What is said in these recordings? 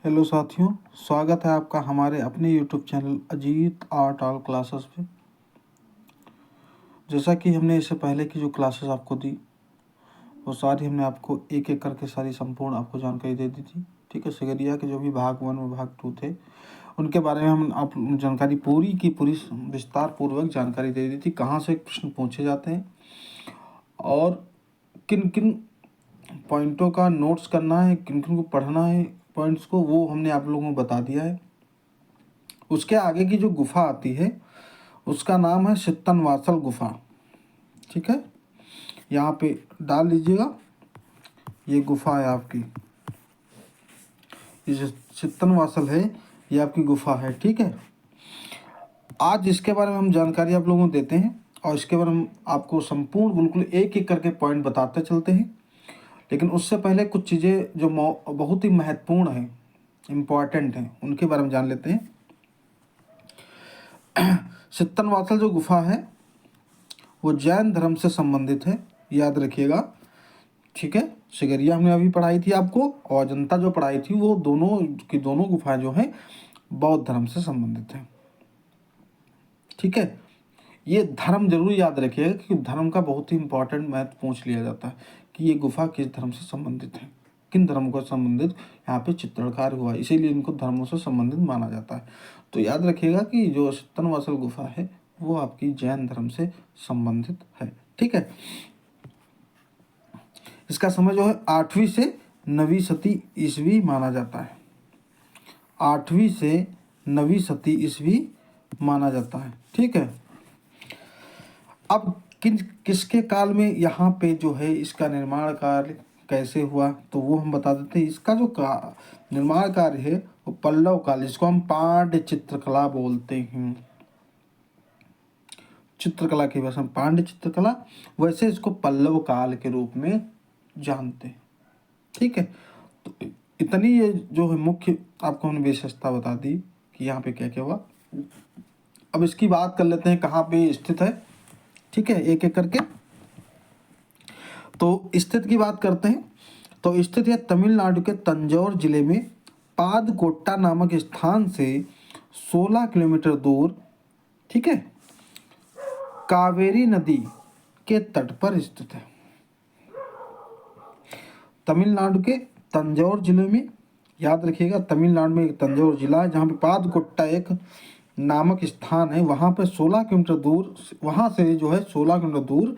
Hello साथियों, स्वागत है आपका हमारे अपने YouTube channel Ajit art all classes पे। जैसा कि हमने इससे पहले की जो क्लासेस आपको दी वो सारी हमने आपको एक एक करके सारी संपूर्ण आपको जानकारी दे दी थी। ठीक है, सिगरिया के जो भी भाग 1 और भाग 2 थे उनके बारे में हम आप जानकारी पूरी की पूरी विस्तार पूर्वक जानकारी दे दी थी, कहाँ से प्रश्न पूछे जाते हैं और किन किन पॉइंटों का नोट्स करना है, किन किन को पढ़ना है पॉइंट्स को, वो हमने आप लोगों को बता दिया है। उसके आगे की जो गुफा आती है उसका नाम है सित्तनवासल गुफा। ठीक है, यहाँ पे डाल लीजिएगा, ये गुफा है आपकी, ये जो सित्तनवासल है ये आपकी गुफा है। ठीक है, आज इसके बारे में हम जानकारी आप लोगों को देते हैं और इसके बारे में हम आपको संपूर्ण बिल्कुल एक एक करके पॉइंट बताते चलते हैं। लेकिन उससे पहले कुछ चीज़ें जो बहुत ही महत्वपूर्ण हैं, इम्पॉर्टेंट हैं, उनके बारे में जान लेते हैं। सित्तनवासल जो गुफा है वो जैन धर्म से संबंधित है, याद रखिएगा। ठीक है, सिगरिया हमने अभी पढ़ाई थी आपको और अजंता जो पढ़ाई थी वो दोनों की दोनों गुफाएं जो हैं बौद्ध धर्म से संबंधित हैं। ठीक है, ये धर्म जरूर याद रखिएगा क्योंकि धर्म का बहुत ही इंपॉर्टेंट महत्व पूछ लिया जाता है कि ये गुफा किस धर्म से संबंधित है, किन धर्मों को संबंधित यहाँ पे चित्रण हुआ, इसीलिए इनको धर्मों से संबंधित माना जाता है। तो याद रखिएगा कि जो सित्तनवासल गुफा है वो आपकी जैन धर्म से संबंधित है। ठीक है, इसका समय जो है 8वीं से 9वीं सदी ईस्वी माना जाता है। 8वीं से 9वीं सदी ईस्वी माना जाता है। ठीक है, अब किसके काल में यहाँ पे जो है इसका निर्माण कार्य कैसे हुआ तो वो हम बता देते हैं। इसका जो निर्माण कार्य है वो पल्लव काल, जिसको हम पांड्य चित्रकला बोलते हैं। चित्रकला की भाषा में पांड्य चित्रकला, वैसे इसको पल्लव काल के रूप में जानते हैं। ठीक है, तो इतनी ये जो है मुख्य आपको हमने विशेषता बता दी कि यहाँ पे क्या क्या हुआ। अब इसकी बात कर लेते हैं कहाँ पे स्थित है। ठीक है, एक एक करके तो स्थित की बात करते हैं। तो स्थित है तमिलनाडु के तंजौर जिले में पादकोट्टा नामक स्थान से 16 किलोमीटर दूर, ठीक है, कावेरी नदी के तट पर स्थित है। तमिलनाडु के तंजौर जिले में, याद रखिएगा तमिलनाडु में एक तंजौर जिला है जहाँ पे पादकोट्टा एक नामक स्थान है, वहाँ पे 16 किलोमीटर दूर, वहाँ से जो है 16 किलोमीटर दूर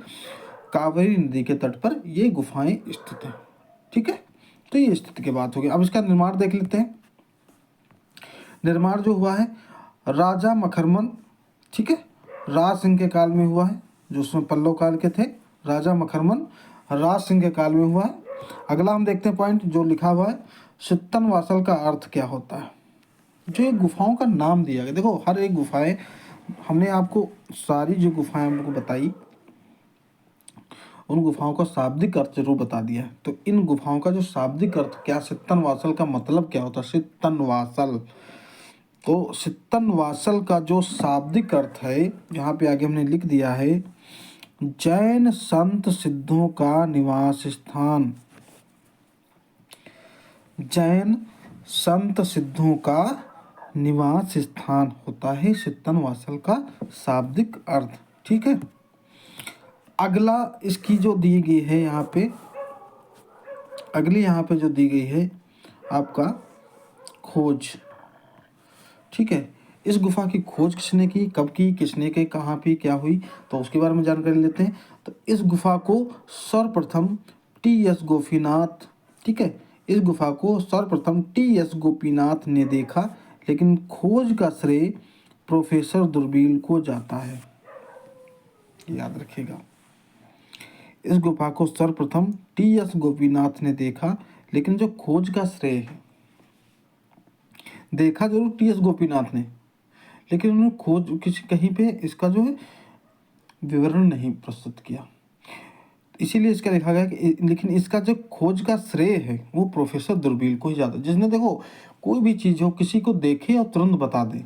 कावेरी नदी के तट पर ये गुफाएं स्थित हैं। ठीक है, तो ये स्थिति की बात होगी। अब इसका निर्माण देख लेते हैं। निर्माण जो हुआ है राजा मखरमन, ठीक है, राज सिंह के काल में हुआ है, जो उसमें पल्लव काल के थे। राजा मखरमन राज सिंह के काल में हुआ है। अगला हम देखते हैं पॉइंट जो लिखा हुआ है, सित्तनवासल का अर्थ क्या होता है। जो ये गुफाओं का नाम दिया गया, देखो हर एक गुफाएं हमने आपको सारी जो गुफाएं हमको बताई उन गुफाओं का शाब्दिक अर्थ जरूर बता दिया है। तो इन गुफाओं का जो शाब्दिक अर्थ क्या, सित्तनवासल का मतलब क्या होता है, सित्तनवासल। तो सित्तनवासल का जो शाब्दिक अर्थ है यहाँ पे आगे हमने लिख दिया है, जैन संत सिद्धों का निवास स्थान। जैन संत सिद्धों का निवास स्थान होता है सित्तनवासल का शाब्दिक अर्थ। ठीक है, अगला इसकी जो दी गई है यहाँ पे, अगली यहाँ पे जो दी गई है आपका खोज। ठीक है, इस गुफा की खोज किसने की, कब की, किसने की, कहाँ पे क्या हुई, तो उसके बारे में जानकारी लेते हैं। तो इस गुफा को सर्वप्रथम टी.एस. गोपीनाथ, ठीक है, इस गुफा को सर्वप्रथम टी.एस. गोपीनाथ ने देखा, लेकिन खोज का श्रेय प्रोफेसर दुर्बील को जाता है, याद रखिएगा। इस गुफा को सर्वप्रथम टी.एस. गोपीनाथ ने देखा, लेकिन जो खोज का श्रेय है, देखा जरूर टी.एस. गोपीनाथ ने, लेकिन उन्होंने खोज किसी कहीं पे इसका जो है विवरण नहीं प्रस्तुत किया, इसीलिए इसका लिखा गया कि लेकिन इसका जो खोज का श्रेय है वो प्रोफेसर दुर्बील को ही जाता है। जिसने देखो कोई भी चीज़ हो किसी को देखे और तुरंत बता दे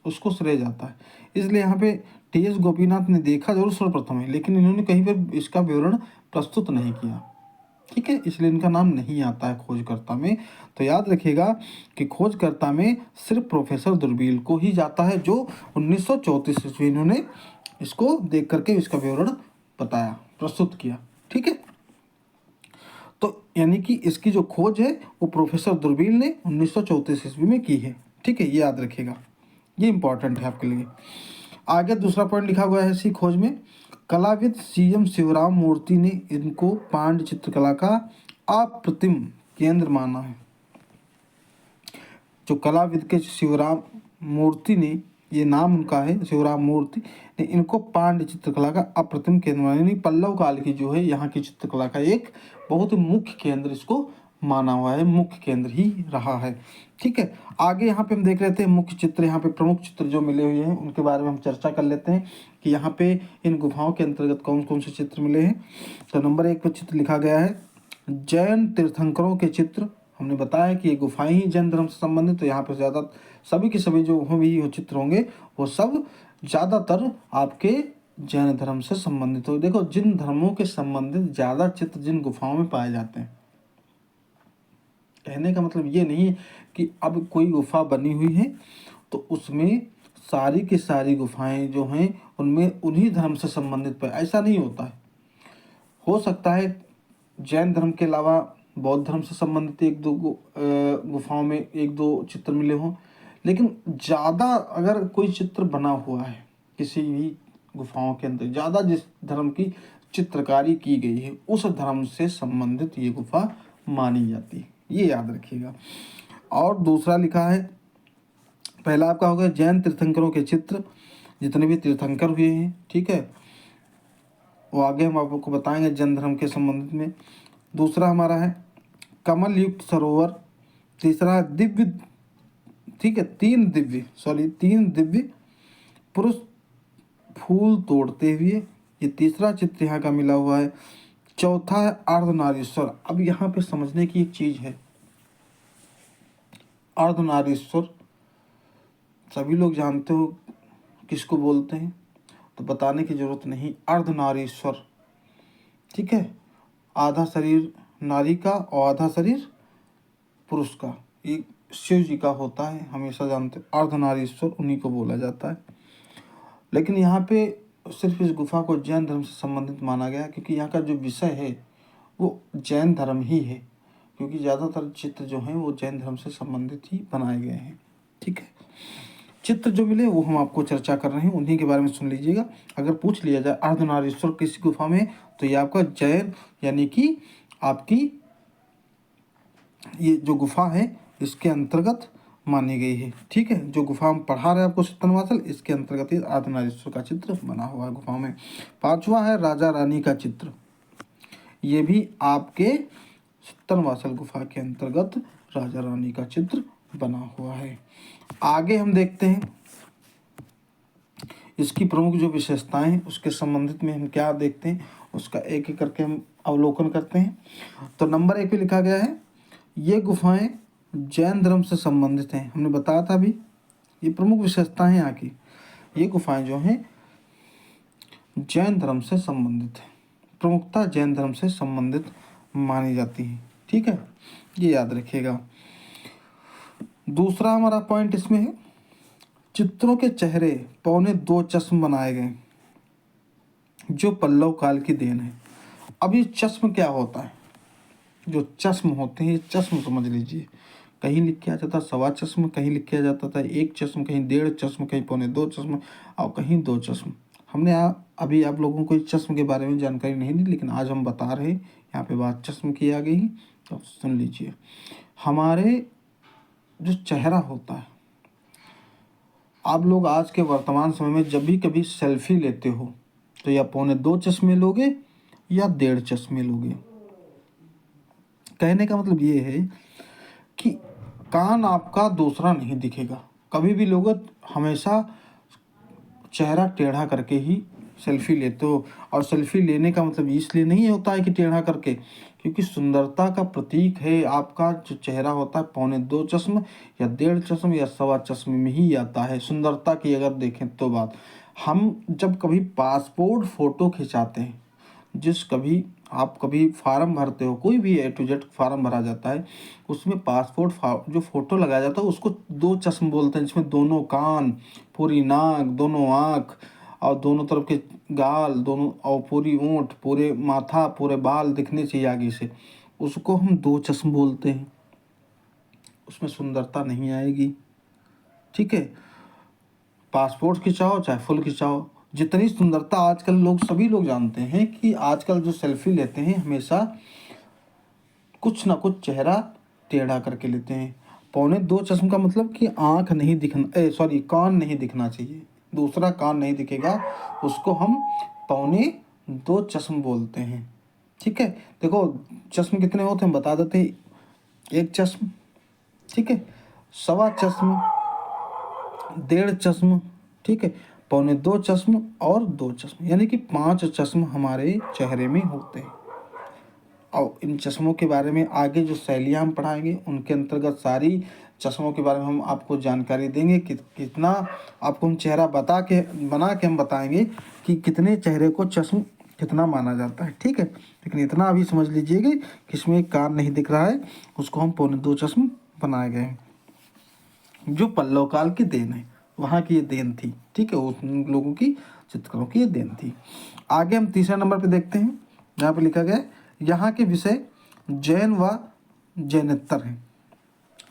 उसको श्रेय जाता है। इसलिए यहाँ पे टी.एस. गोपीनाथ ने देखा जरूर सर्वप्रथम है, लेकिन इन्होंने कहीं पर इसका विवरण प्रस्तुत नहीं किया। ठीक है, इसलिए इनका नाम नहीं आता है खोजकर्ता में। तो याद रखिएगा कि खोजकर्ता में सिर्फ प्रोफेसर दूरबीन को ही जाता है, जो 1934 ईस्वी इन्होंने इसको देख करके इसका विवरण बताया, प्रस्तुत किया। ठीक है, तो यानी कि इसकी जो खोज है वो प्रोफेसर दूरबीन ने 1934 ईस्वी में की है। ठीक है, ये याद रखिएगा, ये इंपॉर्टेंट है आपके लिए। आगे दूसरा पॉइंट लिखा हुआ है इसी खोज में, कलाविद सीएम शिवराम मूर्ति ने इनको पांड्य चित्रकला का अप्रतिम केंद्र माना है। जो कलाविद के शिवराम मूर्ति ने, ये नाम उनका है शिवराम मूर्ति ने, इनको पांड्य चित्रकला का अप्रतिम केंद्र माना, यानी पल्लव काल की जो है यहाँ की चित्रकला का एक बहुत ही मुख्य केंद्र इसको माना हुआ है, मुख्य केंद्र ही रहा है। ठीक है, आगे यहाँ पे हम देख लेते हैं मुख्य चित्र, यहाँ पे प्रमुख चित्र जो मिले हुए हैं उनके बारे में हम चर्चा कर लेते हैं कि यहाँ पे इन गुफाओं के अंतर्गत कौन कौन से चित्र मिले हैं। तो नंबर 1 पर चित्र लिखा गया है जैन तीर्थंकरों के चित्र। हमने बताया कि ये गुफाएं ही जैन धर्म से संबंधित, तो यहाँ पे ज़्यादा सभी के सभी जो भी चित्र होंगे वो सब ज़्यादातर आपके जैन धर्म से संबंधित हो। देखो, जिन धर्मों के संबंधित ज़्यादा चित्र जिन गुफाओं में पाए जाते हैं, कहने का मतलब ये नहीं कि अब कोई गुफा बनी हुई है तो उसमें सारी की सारी गुफाएं जो हैं उनमें उन्हीं धर्म से संबंधित पाए, ऐसा नहीं होता है। हो सकता है जैन धर्म के अलावा बौद्ध धर्म से संबंधित एक दो गुफाओं में एक दो चित्र मिले हों, लेकिन ज़्यादा अगर कोई चित्र बना हुआ है किसी भी गुफाओं के अंदर, ज़्यादा जिस धर्म की चित्रकारी की गई है उस धर्म से संबंधित ये गुफा मानी जाती है, ये याद रखिएगा। और दूसरा लिखा है, पहला आपका हो गया जैन तीर्थंकरों के चित्र, जितने भी तीर्थंकर हुए हैं, ठीक है, वो आगे हम आपको बताएंगे जैन धर्म के संबंधित में। दूसरा हमारा है कमल युक्त सरोवर। तीसरा दिव्य, ठीक है, तीन दिव्य पुरुष फूल तोड़ते हुए, ये तीसरा चित्र यहाँ का मिला हुआ है। चौथा है अर्धनारीश्वर। अब यहाँ पे समझने की एक चीज है, अर्धनारीश्वर सभी लोग जानते हो किसको बोलते हैं, तो बताने की जरूरत नहीं। अर्धनारीश्वर, ठीक है, आधा शरीर नारी का और आधा शरीर पुरुष का, ये शिव जी का होता है, हमेशा जानते हैं। अर्धनारीश्वर उन्हीं को बोला जाता है। लेकिन यहाँ पे सिर्फ इस गुफा को जैन धर्म से संबंधित माना गया क्योंकि यहाँ का जो विषय है वो जैन धर्म ही है, क्योंकि ज़्यादातर चित्र जो हैं वो जैन धर्म से संबंधित ही बनाए गए हैं। ठीक है, चित्र जो मिले वो हम आपको चर्चा कर रहे हैं, उन्हीं के बारे में सुन लीजिएगा। अगर पूछ लिया जाए अर्धनारीश्वर किस गुफा में, तो ये आपका जैन यानी कि आपकी ये जो गुफा है इसके अंतर्गत मानी गई है। ठीक है, जो गुफा हम पढ़ा रहे हैं आपको सित्तनवासल, इसके अंतर्गत ही अर्धनारीश्वर का चित्र बना हुआ है गुफा में। पांचवा है राजा रानी का चित्र, ये भी आपके सित्तनवासल गुफा के अंतर्गत राजा रानी का चित्र बना हुआ है। आगे हम देखते हैं इसकी प्रमुख जो विशेषताएं हैं उसके संबंधित में हम क्या देखते हैं, उसका एक एक करके हम अवलोकन करते हैं। तो नंबर 1 पे लिखा गया है ये गुफाएं जैन धर्म से संबंधित हैं। हमने बताया था अभी, ये प्रमुख विशेषताएं हैं यहाँ की। ये गुफाएं जो हैं जैन धर्म से संबंधित है, प्रमुखता जैन धर्म से संबंधित मानी जाती है। ठीक है, ये याद रखिएगा। दूसरा हमारा पॉइंट इसमें है चित्रों के चेहरे 2.25 चश्म बनाए गए जो पल्लव काल की देन है। अब ये चश्म क्या होता है, जो चश्म होते हैं, ये चश्म समझ लीजिए, कहीं लिख के आ जाता सवा चश्म, कहीं लिख के आ जाता था 1 चश्म, कहीं 1.5 चश्म, कहीं 2.25 चश्म और कहीं 2 चश्म। हमने अभी आप लोगों को चश्म के बारे में जानकारी नहीं दी, लेकिन आज हम बता रहे हैं, यहाँ पे बात चश्म की आ गई। तो सुन लीजिए, हमारे जो चेहरा होता है, आप लोग आज के वर्तमान समय में जब भी कभी सेल्फी लेते हो तो या 2.25 चश्मे लोगे या 1.5 चश्मे लोगे। कहने का मतलब ये है कि कान आपका दूसरा नहीं दिखेगा, कभी भी लोग हमेशा चेहरा टेढ़ा करके ही सेल्फी लेते हो। और सेल्फी लेने का मतलब इसलिए नहीं होता है कि टेढ़ा करके, क्योंकि सुंदरता का प्रतीक है आपका जो चेहरा होता है 2.25 चश्म या 1.5 चश्म या सवा चश्म में ही आता है। सुंदरता की अगर देखें तो बात, हम जब कभी पासपोर्ट फ़ोटो खिंचाते हैं, जिस कभी आप कभी फार्म भरते हो, कोई भी A to Z फार्म भरा जाता है, उसमें पासपोर्ट जो फ़ोटो लगाया जाता है उसको दो चश्म बोलते हैं, जिसमें दोनों कान, पूरी नाक, दोनों आँख और दोनों तरफ के गाल, दोनों और पूरी ओंठ, पूरे माथा, पूरे बाल दिखने चाहिए आगे से, उसको हम दो चश्म बोलते हैं। उसमें सुंदरता नहीं आएगी, ठीक है। पासपोर्ट खिंचाओ चाहे फुल खिंचाओ, जितनी सुंदरता आजकल सभी लोग जानते हैं कि आजकल जो सेल्फी लेते हैं हमेशा कुछ ना कुछ चेहरा टेढ़ा करके लेते हैं। पौने दो चश्म का मतलब कि आँख नहीं दिखना, सॉरी कान नहीं दिखना चाहिए, दूसरा कान नहीं दिखेगा, उसको हम पौने दो चश्म बोलते हैं, ठीक है। देखो चश्म कितने होते हैं बता देते हैं, एक चश्म, ठीक है, सवा चश्म, डेढ़ चश्म, ठीक है, पौने दो चश्म और दो चश्म, यानी कि 5 चश्म हमारे चेहरे में होते हैं। और इन चश्मों के बारे में आगे जो शैलियाँ हम पढ़ाएंगे उनके अंतर्गत सारी चश्मों के बारे में हम आपको जानकारी देंगे। कितना आपको हम चेहरा बना के हम बताएंगे कि कितने चेहरे को चश्म कितना माना जाता है, ठीक है। लेकिन इतना अभी समझ लीजिएगा कि इसमें कान नहीं दिख रहा है, उसको हम पौने दो चश्म बनाए गए हैं, जो पल्लव काल की देन है, वहाँ की ये देन थी, ठीक है, उन लोगों की चित्रकारों की ये देन थी। आगे हम तीसरे नंबर पे देखते हैं, यहाँ पे लिखा गया है यहाँ के विषय जैन व जैनेतर हैं।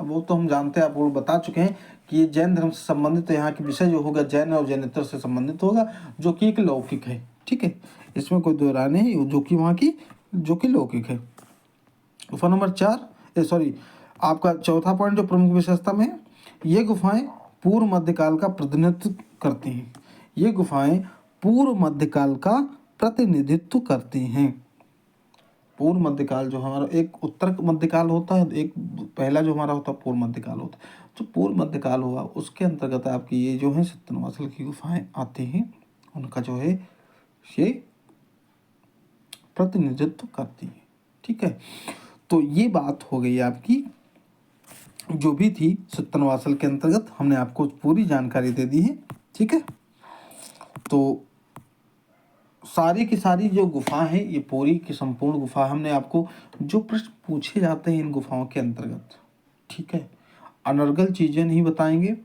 अब वो तो हम जानते हैं, आप वो बता चुके हैं कि ये जैन धर्म से संबंधित, तो यहाँ के विषय जो होगा जैन और जैनेतर से संबंधित होगा, जो कि एक लौकिक है, ठीक है, इसमें कोई दो राय नहीं, जो कि वहाँ की जो कि लौकिक है। गुफा नंबर 4, आपका चौथा पॉइंट जो प्रमुख विशेषता में है, ये गुफाएं पूर्व मध्यकाल का प्रतिनिधित्व करती हैं। ये गुफाएं पूर्व मध्यकाल का प्रतिनिधित्व करती हैं। पूर्व मध्यकाल जो हमारा एक उत्तर मध्यकाल होता है, एक पहला जो हमारा होता है पूर्व मध्यकाल होता है, जो पूर्व मध्यकाल हुआ उसके अंतर्गत आपकी ये जो है सत्तनवासल की गुफाएं आती हैं, उनका जो है ये प्रतिनिधित्व करती है, ठीक है। तो ये बात हो गई आपकी जो भी थी सत्तनवासल के अंतर्गत, हमने आपको पूरी जानकारी दे दी है, ठीक है। तो सारी की सारी जो गुफा है, ये पूरी की संपूर्ण गुफा हमने आपको जो प्रश्न पूछे जाते हैं इन गुफाओं के अंतर्गत, ठीक है, अनर्गल चीज़ें नहीं बताएंगे,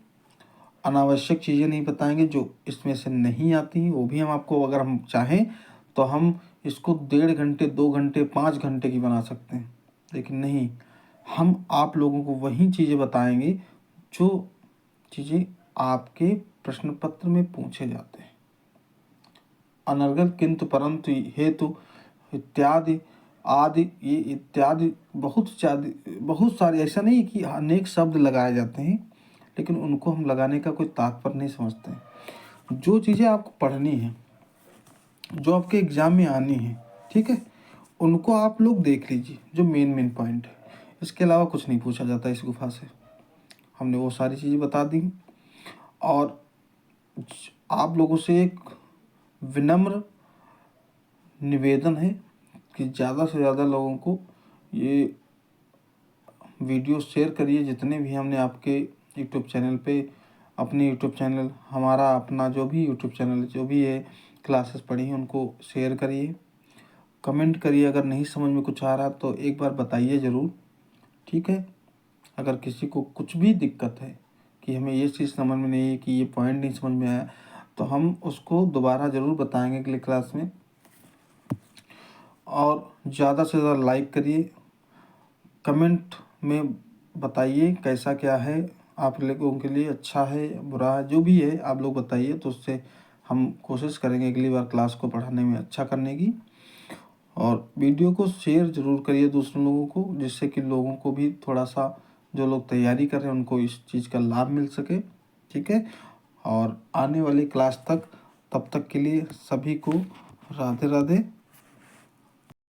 अनावश्यक चीज़ें नहीं बताएंगे, जो इसमें से नहीं आती हैं वो भी हम आपको, अगर हम चाहें तो हम इसको 1.5 घंटे 2 घंटे 5 घंटे की बना सकते हैं, लेकिन नहीं, हम आप लोगों को वही चीज़ें बताएंगे जो चीज़ें आपके प्रश्न पत्र में पूछे जाते हैं। अनर्गल किंतु परंतु हेतु इत्यादि आदि, ये इत्यादि बहुत सारे, ऐसा नहीं कि अनेक शब्द लगाए जाते हैं, लेकिन उनको हम लगाने का कोई तात्पर्य नहीं समझते हैं। जो चीज़ें आपको पढ़नी है, जो आपके एग्ज़ाम में आनी है, ठीक है, उनको आप लोग देख लीजिए, जो मेन पॉइंट है, इसके अलावा कुछ नहीं पूछा जाता इस गुफा से। हमने वो सारी चीज़ें बता दी, और आप लोगों से एक विनम्र निवेदन है कि ज़्यादा से ज़्यादा लोगों को ये वीडियो शेयर करिए, जितने भी हमने आपके यूट्यूब चैनल पे, अपने यूट्यूब चैनल, हमारा अपना जो भी यूट्यूब चैनल जो भी है क्लासेस पढ़ी हैं उनको शेयर करिए, कमेंट करिए, अगर नहीं समझ में कुछ आ रहा तो एक बार बताइए ज़रूर, ठीक है। अगर किसी को कुछ भी दिक्कत है कि हमें ये चीज़ समझ में नहीं है, कि ये पॉइंट नहीं समझ में आया, तो हम उसको दोबारा ज़रूर बताएंगे अगली क्लास में। और ज़्यादा से ज़्यादा लाइक करिए, कमेंट में बताइए कैसा क्या है, आप लोगों के लिए अच्छा है बुरा है, जो भी है आप लोग बताइए, तो उससे हम कोशिश करेंगे अगली बार क्लास को पढ़ाने में अच्छा करने की। और वीडियो को शेयर ज़रूर करिए दूसरे लोगों को, जिससे कि लोगों को भी थोड़ा सा, जो लोग तैयारी कर रहे हैं उनको इस चीज़ का लाभ मिल सके, ठीक है। और आने वाली क्लास तक, तब तक के लिए सभी को राधे राधे।